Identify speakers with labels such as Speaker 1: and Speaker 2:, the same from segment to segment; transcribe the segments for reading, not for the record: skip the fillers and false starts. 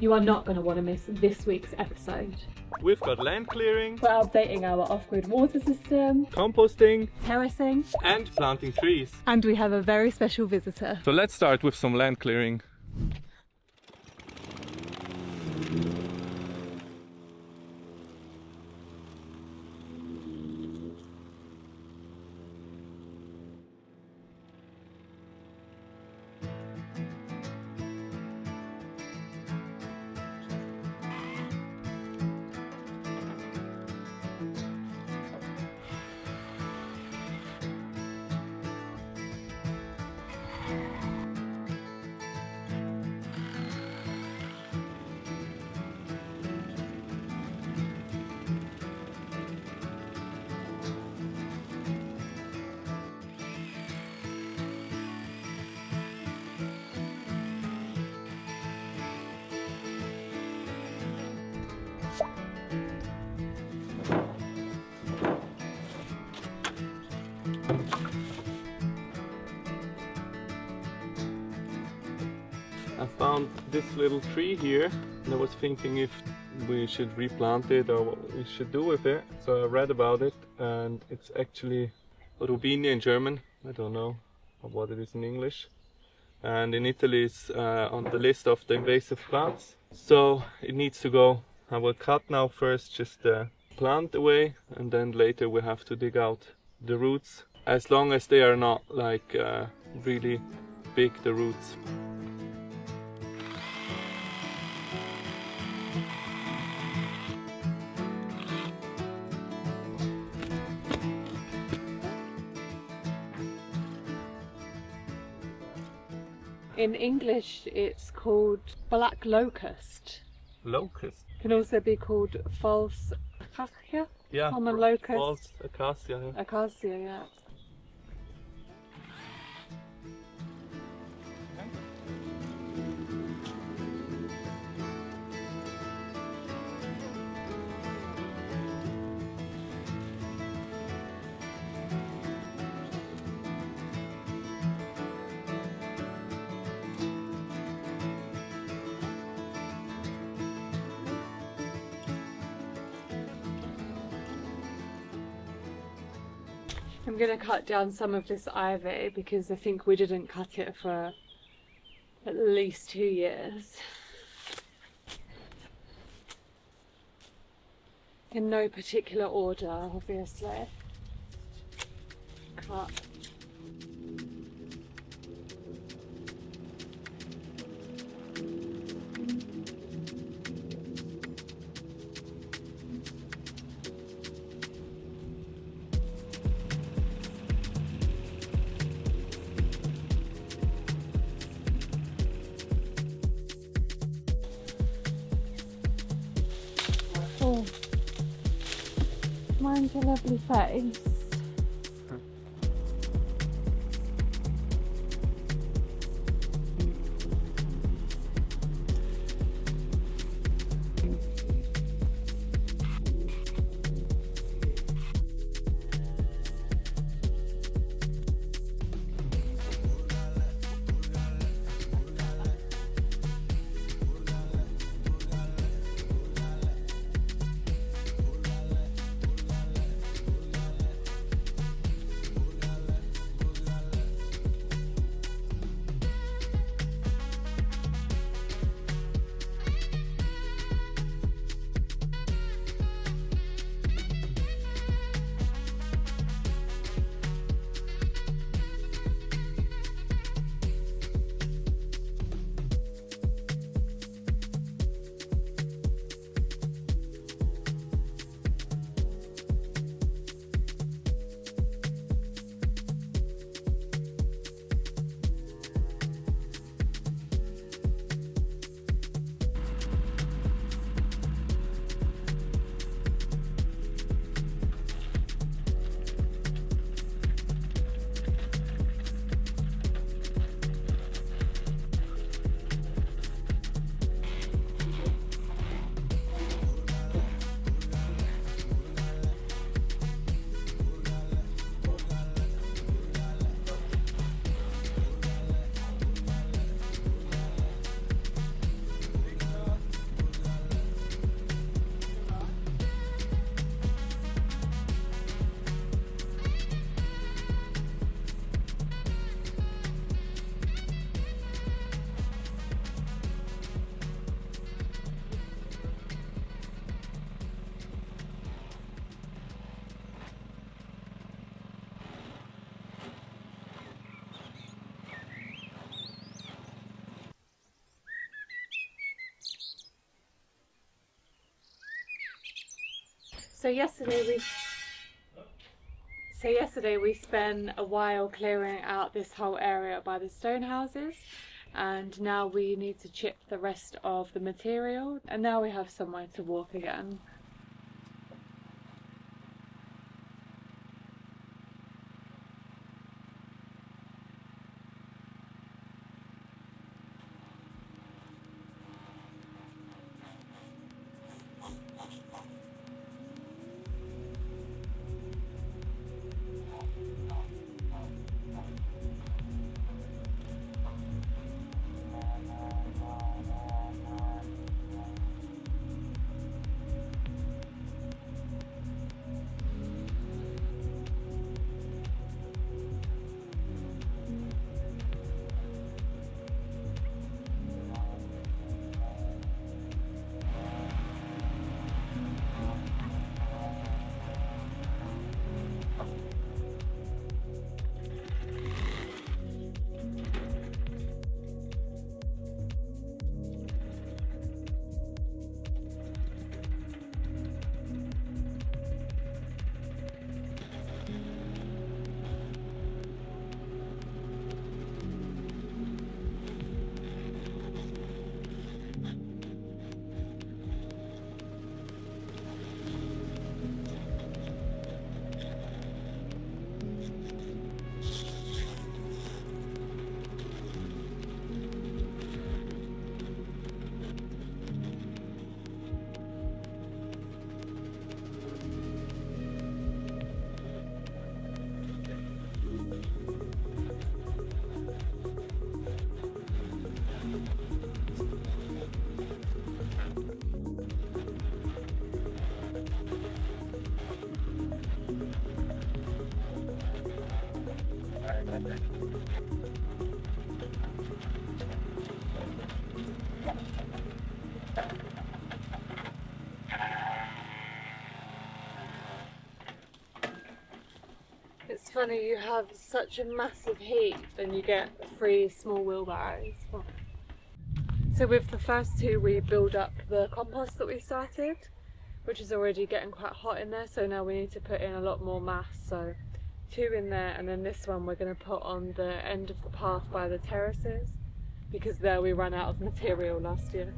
Speaker 1: You are not going to want to miss this week's episode.
Speaker 2: We've got land clearing,
Speaker 1: We're updating our off-grid water system,
Speaker 2: composting,
Speaker 1: terracing,
Speaker 2: and planting trees.
Speaker 1: and we have a very special visitor.
Speaker 2: So let's start with some land clearing. I found this little tree here and I was thinking if we should replant it or what we should do with it. So I read about it and it's actually Robinie in German. I don't know what it is in English. And in Italy it's on the list of the invasive plants. So it needs to go. I will cut now first just the plant away and then later we have to dig out the roots. As long as they are not like really big, the roots.
Speaker 1: In English, it's called black locust.
Speaker 2: Locust?
Speaker 1: Can also be called false acacia.
Speaker 2: Yeah,
Speaker 1: Common locust.
Speaker 2: false acacia. Yeah.
Speaker 1: Acacia, yeah. I'm going to cut down some of this ivy because I think we didn't cut it for at least 2 years. In no particular order, obviously. Cut. Oh, mind your lovely face. So yesterday we spent a while clearing out this whole area by the stone houses, and now we need to chip the rest of the material, and now we have somewhere to walk again. It's funny, you have such a massive heap and you get 3 small wheelbarrows. So with the first 2 we build up the compost that we started, which is already getting quite hot in there, so now we need to put in a lot more mass. So 2 in there, and then this one we're going to put on the end of the path by the terraces, because there we ran out of material last year.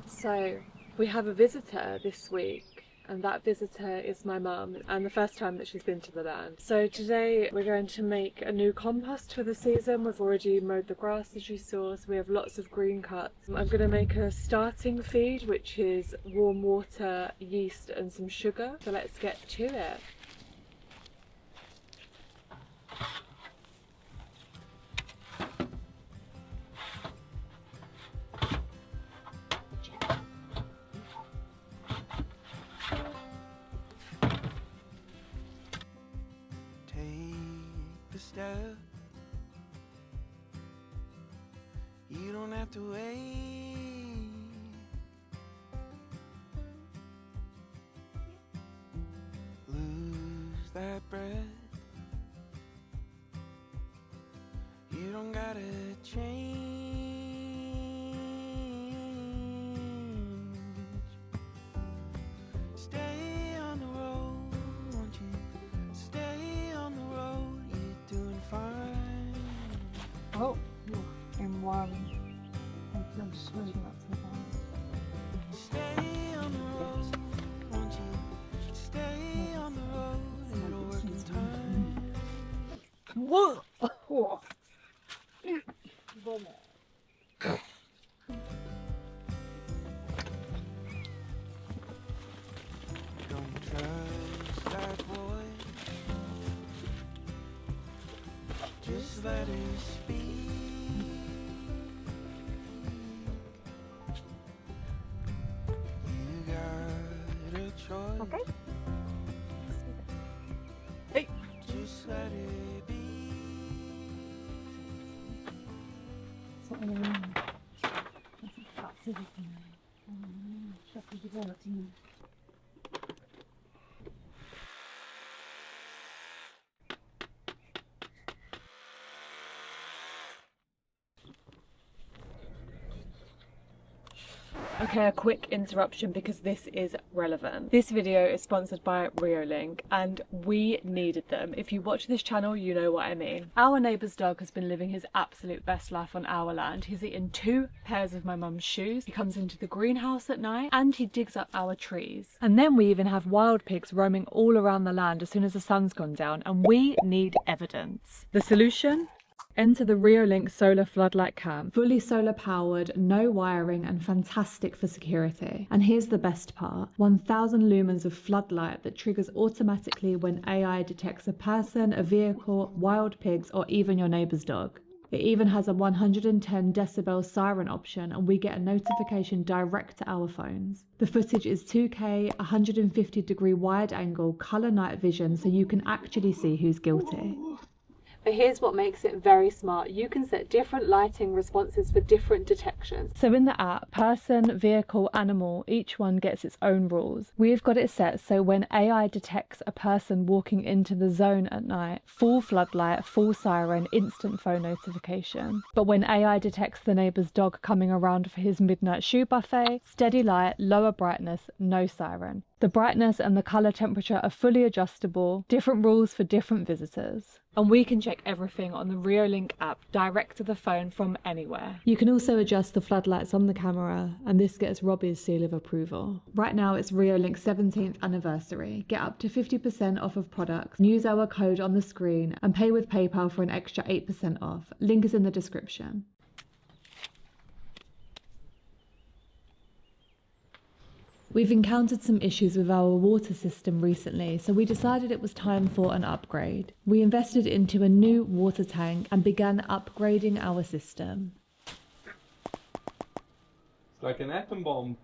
Speaker 1: So we have a visitor this week, and that visitor is my mum, and the first time that she's been to the land. So today we're going to make a new compost for the season. We've already mowed the grass, as you saw, so we have lots of green cuts. I'm going to make a starting feed, which is warm water, yeast and some sugar. So let's get to it.
Speaker 3: Step. You don't have to wait. Lose that breath. You don't gotta change. Stay on the road, won't you? Stay on the road.
Speaker 1: Oh, in one. I'm sure that's the one.
Speaker 3: Stay on the road, won't you? Stay on the road, it'll work in time.
Speaker 1: Whoa!
Speaker 3: Don't trust that boy. Just let her speak. You got a choice.
Speaker 1: Okay. Okay, a quick interruption because this is relevant. This video is sponsored by Reolink and we needed them. If you watch this channel, you know what I mean. Our neighbour's dog has been living his absolute best life on our land. He's eaten 2 pairs of my mum's shoes. He comes into the greenhouse at night and he digs up our trees. And then we even have wild pigs roaming all around the land as soon as the sun's gone down, and we need evidence. The solution? Enter the Reolink solar floodlight cam. Fully solar powered, no wiring, and fantastic for security. And here's the best part. 1000 lumens of floodlight that triggers automatically when AI detects a person, a vehicle, wild pigs, or even your neighbour's dog. It even has a 110 decibel siren option, and we get a notification direct to our phones. The footage is 2K, 150-degree wide angle, colour night vision, so you can actually see who's guilty. But here's what makes it very smart. You can set different lighting responses for different detections. So in the app, person, vehicle, animal, each one gets its own rules. We've got it set so when AI detects a person walking into the zone at night, full floodlight, full siren, instant phone notification. But when AI detects the neighbour's dog coming around for his midnight shoe buffet, steady light, lower brightness, no siren. The brightness and the colour temperature are fully adjustable, different rules for different visitors. And we can check everything on the Reolink app direct to the phone from anywhere. You can also adjust the floodlights on the camera, and this gets Robi's seal of approval. Right now it's Reolink's 17th anniversary. Get up to 50% off of products, use our code on the screen, and pay with PayPal for an extra 8% off. Link is in the description. We've encountered some issues with our water system recently, so we decided it was time for an upgrade. We invested into a new water tank and began upgrading our system.
Speaker 2: It's like an atom bomb.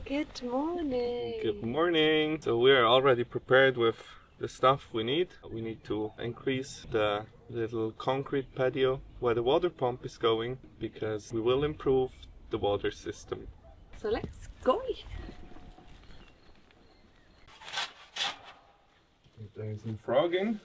Speaker 1: Good morning.
Speaker 2: Good morning. So we're already prepared with the stuff we need. We need to increase the little concrete patio where the water pump is going because we will improve the water system.
Speaker 1: So let's go.
Speaker 2: There's some frogging.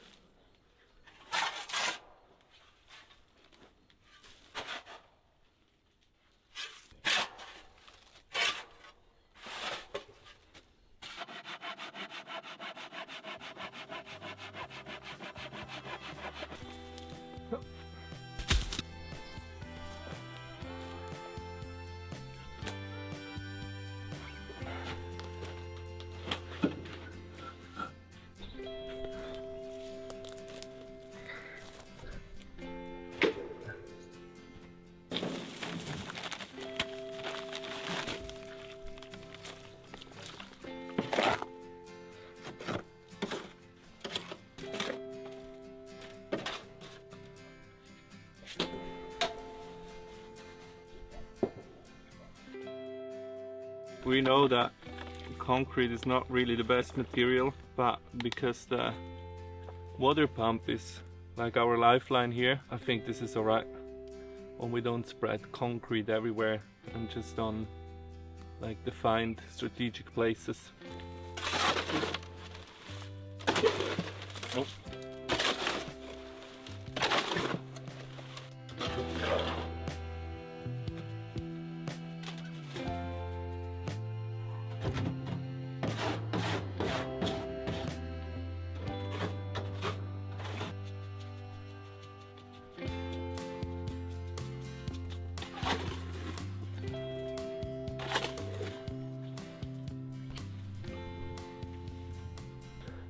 Speaker 2: We know that concrete is not really the best material, but because the water pump is like our lifeline here, I think this is alright. When we don't spread concrete everywhere and just on like defined strategic places. Oh.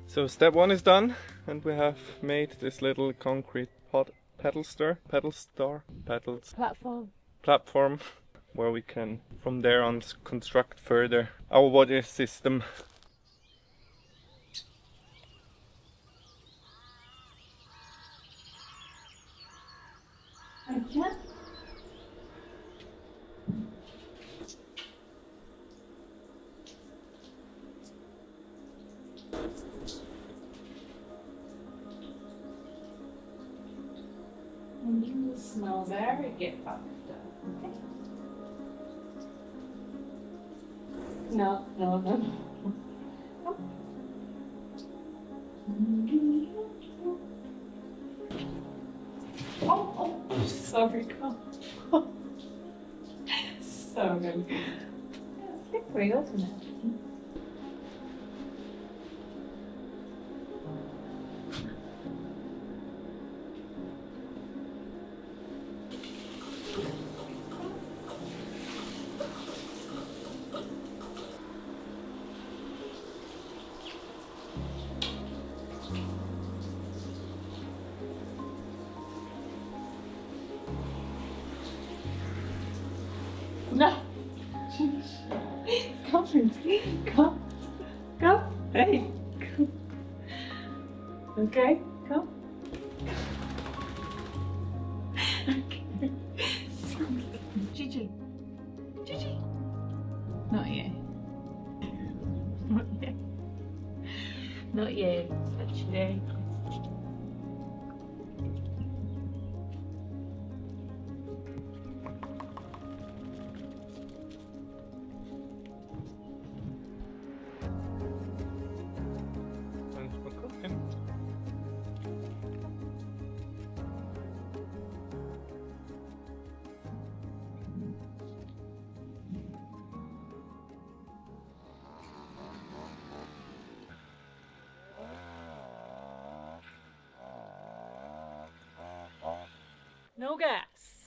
Speaker 2: So step 1 is done, and we have made this little concrete platform where we can from there on construct further our water system.
Speaker 1: Smell very good. Okay. No, no, no. Oh, sorry, come. Sorry. It's slippery, wasn't it? No. Come, come, come. Hey, come. Okay, come. Okay. Gigi, Gigi. Not you. Not you. Not you. Actually.
Speaker 2: Thanks for cooking.
Speaker 1: No gas.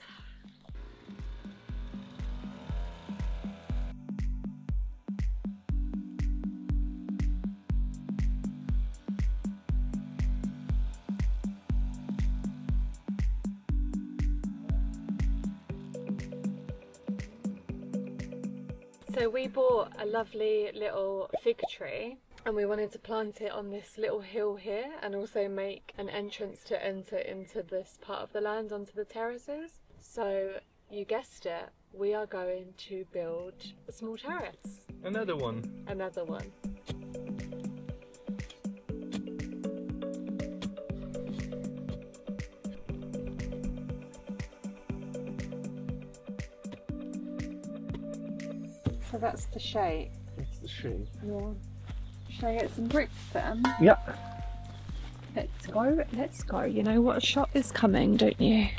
Speaker 1: So we bought a lovely little fig tree and we wanted to plant it on this little hill here and also make an entrance to enter into this part of the land onto the terraces. So you guessed it, we are going to build a small terrace.
Speaker 2: Another one.
Speaker 1: Another one. So that's the shape.
Speaker 2: That's the shape.
Speaker 1: Yeah. Should I get some bricks then?
Speaker 2: Yeah.
Speaker 1: Let's go, let's go. You know what shot is coming, don't you?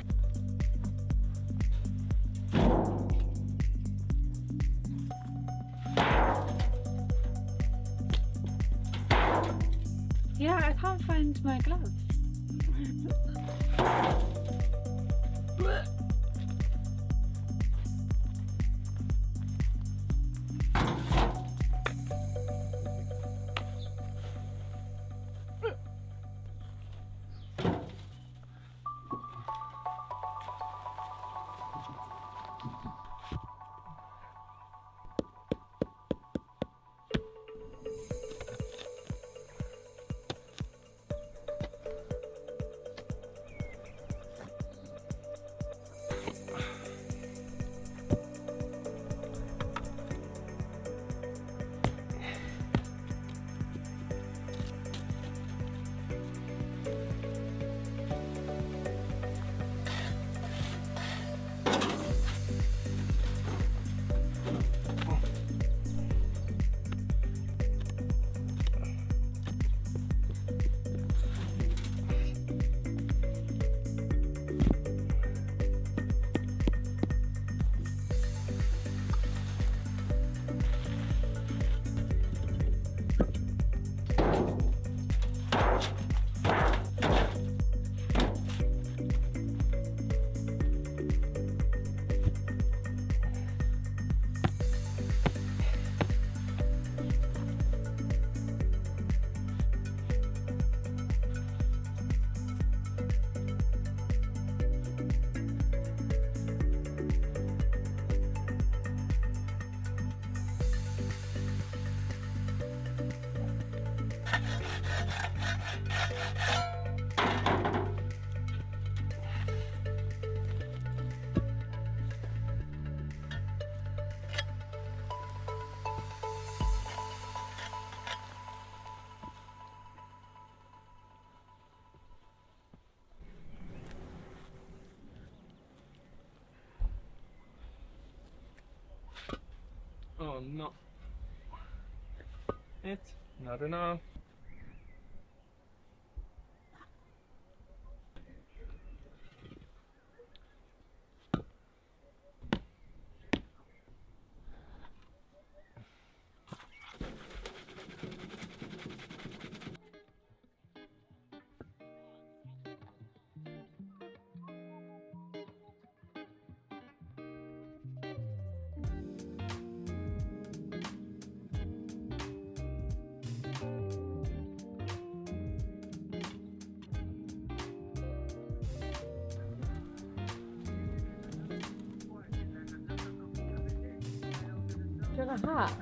Speaker 1: Yeah, I can't find my gloves.
Speaker 2: Oh no. It's not enough.
Speaker 1: Do you want a hat?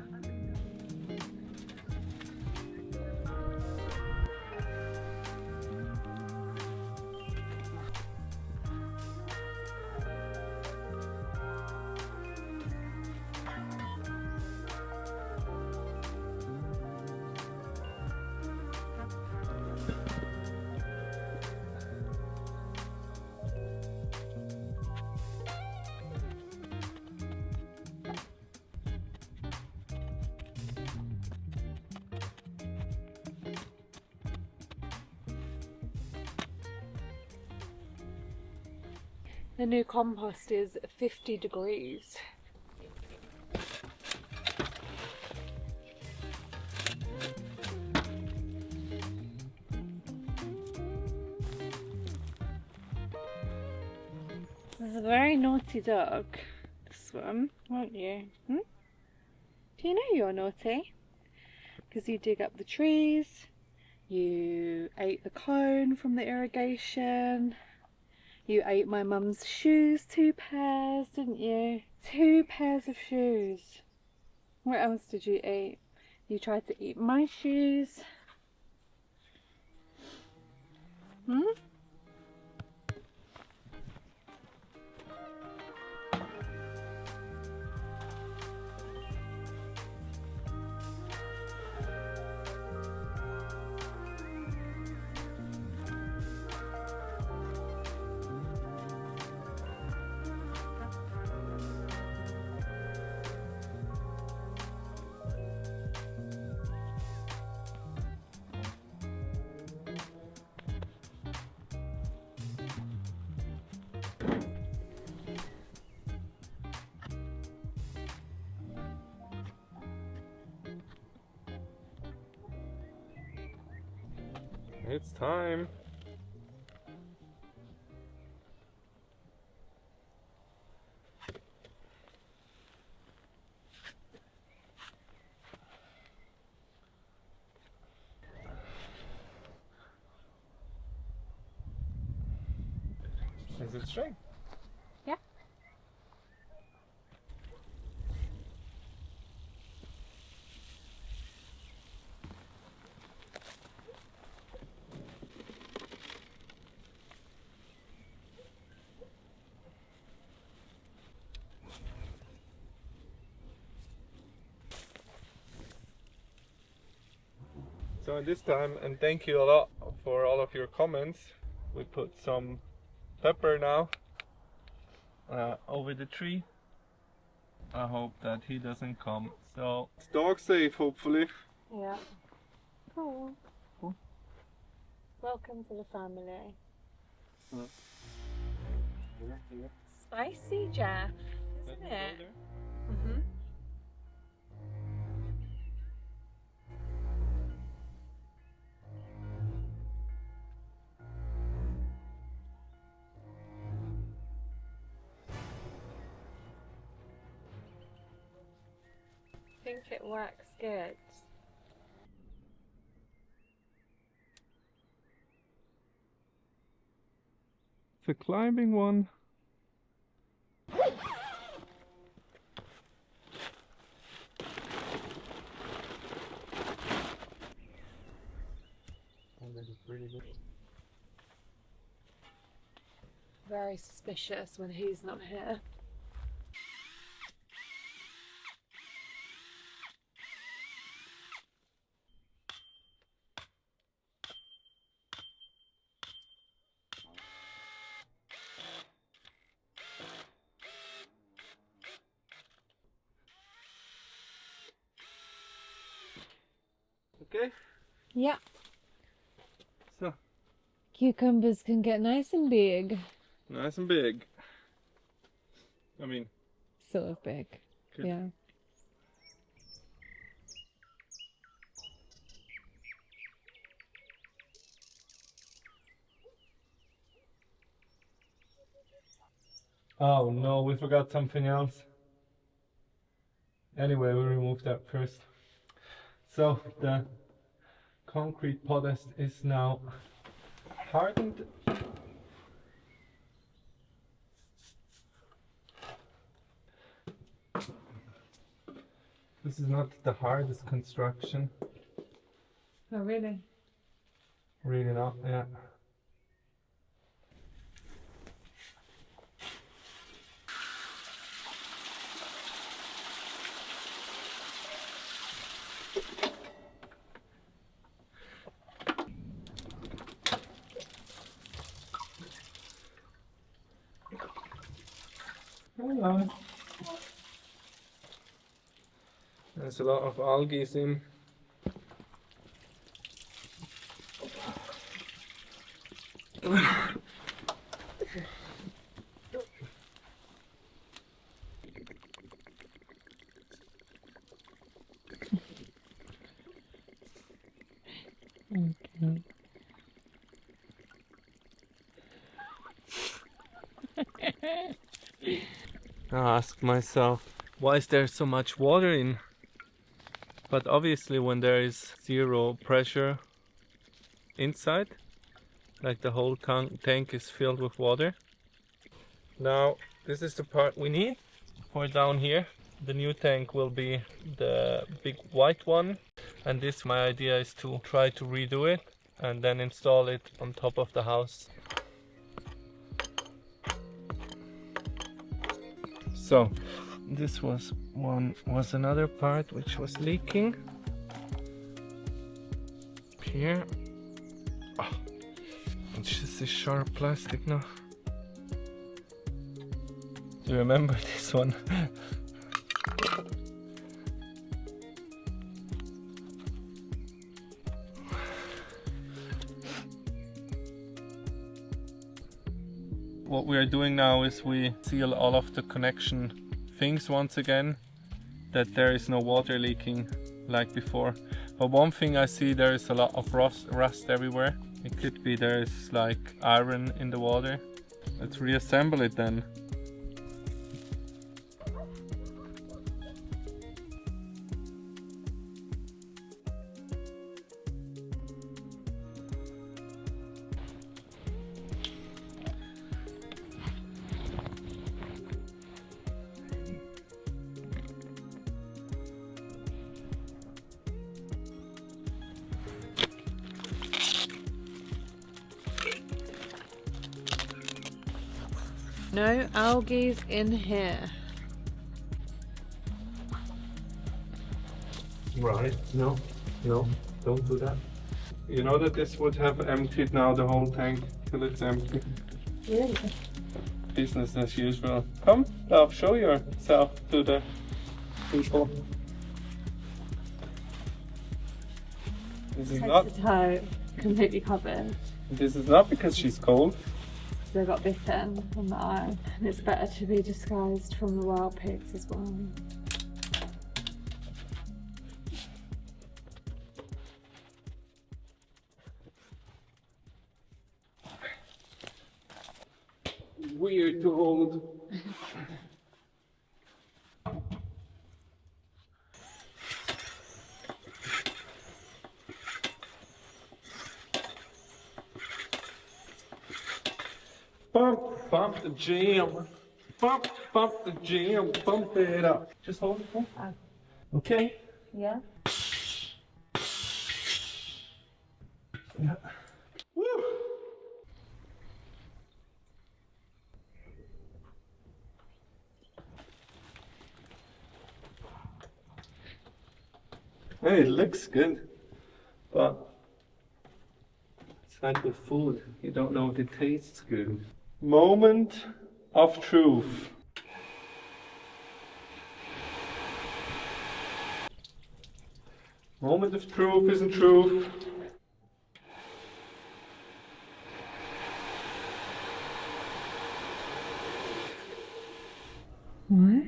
Speaker 1: The new compost is 50 degrees. This is a very naughty dog, this one, won't you? Hmm? Do you know you're naughty? Because you dig up the trees, you ate the cone from the irrigation, you ate my mum's shoes, 2 pairs, didn't you? 2 pairs of shoes. What else did you eat? You tried to eat my shoes. Hmm?
Speaker 2: It's time. Is it straight?
Speaker 1: Yeah.
Speaker 2: So this time, and thank you a lot for all of your comments, we put some pepper now over the tree. I hope that he doesn't come. So it's dog safe, hopefully.
Speaker 1: Yeah. Cool.
Speaker 2: Cool.
Speaker 1: Welcome to the family.
Speaker 2: Yeah.
Speaker 1: Spicy, Jeff, isn't it? Mm-hmm. I think it works good.
Speaker 2: It's a climbing one.
Speaker 1: Very suspicious when he's not here.
Speaker 2: Okay,
Speaker 1: Yeah.
Speaker 2: so
Speaker 1: Cucumbers can get nice and big.
Speaker 2: nice and big. I mean,
Speaker 1: Sort of big.
Speaker 2: good.
Speaker 1: Yeah.
Speaker 2: Oh no, we forgot something else. Anyway, we'll remove that first. So the concrete podest is now hardened. This is not the hardest construction.
Speaker 1: Oh, really?
Speaker 2: Really not, yeah. Hello. There's a lot of algae in.
Speaker 1: Okay.
Speaker 2: I ask myself, why is there so much water in? But obviously when there is zero pressure inside, like the whole tank is filled with water. Now this is the part we need for down here. The new tank will be the big white one, and this, my idea is to try to redo it and then install it on top of the house. So this was another part which was leaking here. Oh, it's just a sharp plastic now. Do you remember this one? What we are doing now is we seal all of the connection things once again, that there is no water leaking like before. But one thing I see, there is a lot of rust everywhere. It could be there is like iron in the water. Let's reassemble it then.
Speaker 1: No algae in here.
Speaker 2: Right, no, don't do that. You know that this would have emptied now the whole tank till it's empty.
Speaker 1: Really?
Speaker 2: Business as usual. Come, love, show yourself to the people. This is not.
Speaker 1: Head to toe, completely covered.
Speaker 2: This is not because she's cold.
Speaker 1: They got bitten on the eye, and it's better to be disguised from the wild pigs as well.
Speaker 2: Weird to hold. Bump the jam. Bump the jam. Bump it up. Just hold it. Huh? Okay.
Speaker 1: Yeah?
Speaker 2: Yeah. Woo! Hey, it looks good, but it's like with food. You don't know if it tastes good. Moment of truth. Moment of truth isn't truth.
Speaker 1: What?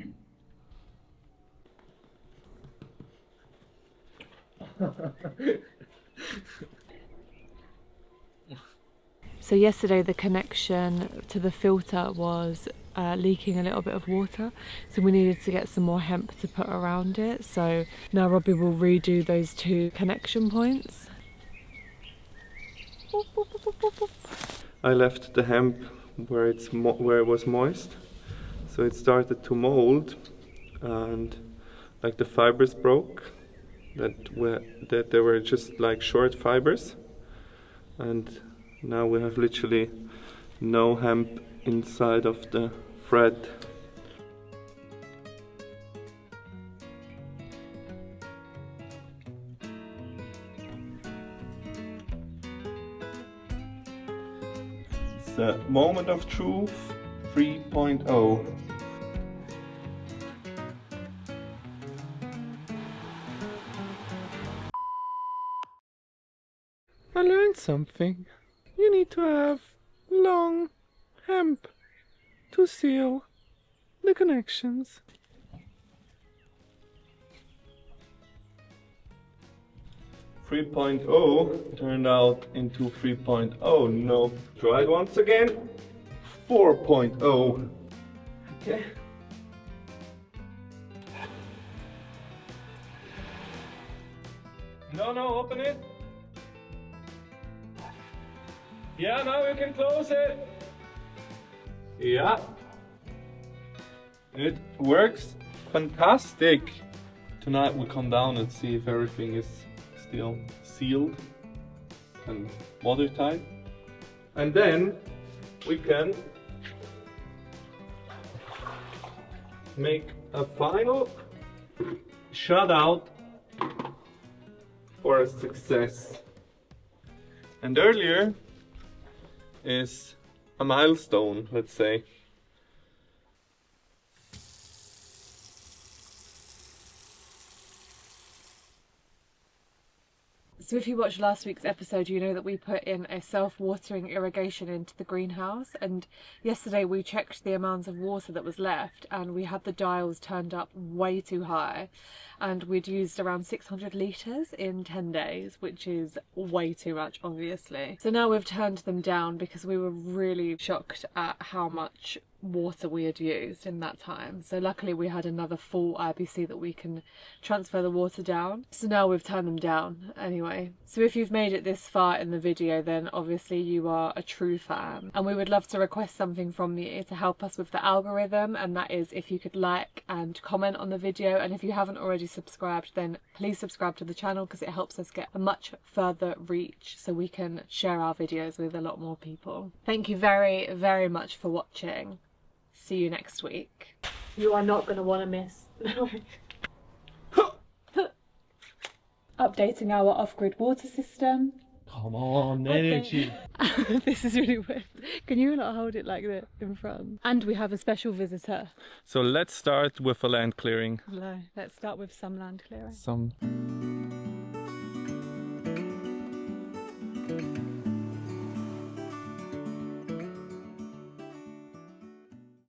Speaker 1: So yesterday the connection to the filter was leaking a little bit of water, so we needed to get some more hemp to put around it. So now Robbie will redo those 2 connection points.
Speaker 2: I left the hemp where where it was moist, so it started to mold, and like the fibers broke. That they were just like short fibers, and now we have literally no hemp inside of the thread. It's the moment of truth 3.0. I learned something. You need to have long hemp to seal the connections. 3.0 turned out into 3.0. No. Try it once again. 4.0. Okay. No, open it. Yeah, now you can close it. Yeah. It works fantastic. Tonight we'll come down and see if everything is still sealed and watertight. And then we can make a final shut out for a success. And earlier is a milestone, let's say.
Speaker 1: So if you watched last week's episode, you know that we put in a self-watering irrigation into the greenhouse, and yesterday we checked the amount of water that was left and we had the dials turned up way too high, and we'd used around 600 litres in 10 days, which is way too much, obviously. So now we've turned them down because we were really shocked at how much water we had used in that time. So luckily we had another full IBC that we can transfer the water down. So now we've turned them down anyway. So if you've made it this far in the video, then obviously you are a true fan. And we would love to request something from you to help us with the algorithm, and that is if you could like and comment on the video. And if you haven't already subscribed, then please subscribe to the channel because it helps us get a much further reach so we can share our videos with a lot more people. Thank you very, very much for watching. See you next week. You are not going to want to miss updating our off-grid water system.
Speaker 2: Come on, energy.
Speaker 1: This is really weird. Can you not hold it like that in front? And we have a special visitor.
Speaker 2: So let's start with a land clearing.
Speaker 1: No, let's start with some land clearing.
Speaker 2: Some